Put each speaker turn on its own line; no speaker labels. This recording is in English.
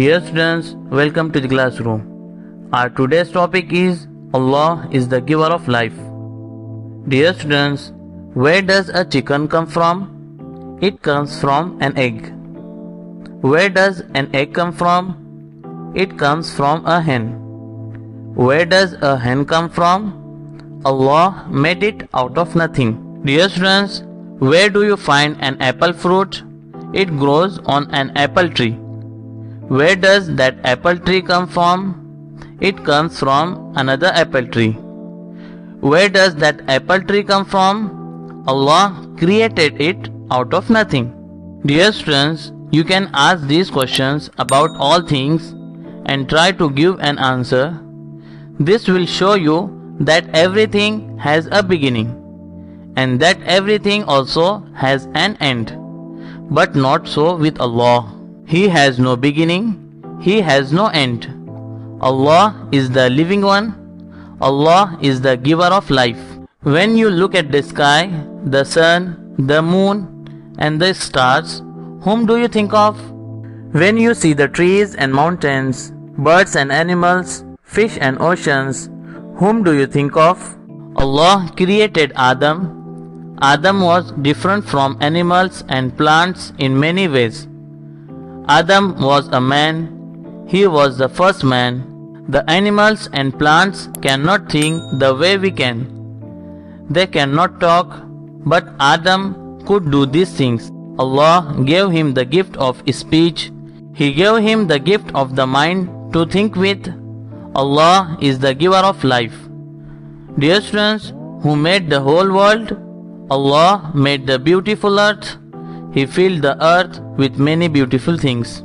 Dear students, welcome to the classroom. Our today's topic is Allah is the giver of life. Dear students, where does a chicken come from? It comes from an egg. Where does an egg come from? It comes from a hen. Where does a hen come from? Allah made it out of nothing. Dear students, where do you find an apple fruit? It grows on an apple tree. Where does that apple tree come from? It comes from another apple tree. Where does that apple tree come from? Allah created it out of nothing. Dear students, you can ask these questions about all things and try to give an answer. This will show you that everything has a beginning and that everything also has an end. But not so with Allah. He has no beginning, He has no end. Allah is the living one. Allah is the giver of life. When you look at the sky, the sun, the moon and the stars, whom do you think of? When you see the trees and mountains, birds and animals, fish and oceans, whom do you think of? Allah created Adam. Adam was different from animals and plants in many ways. Adam was a man. He was the first man. The animals and plants cannot think the way we can. They cannot talk, but Adam could do these things. Allah gave him the gift of speech. He gave him the gift of the mind to think with. Allah is the giver of life. Dear students, who made the whole world? Allah made the beautiful earth. He filled the earth with many beautiful things.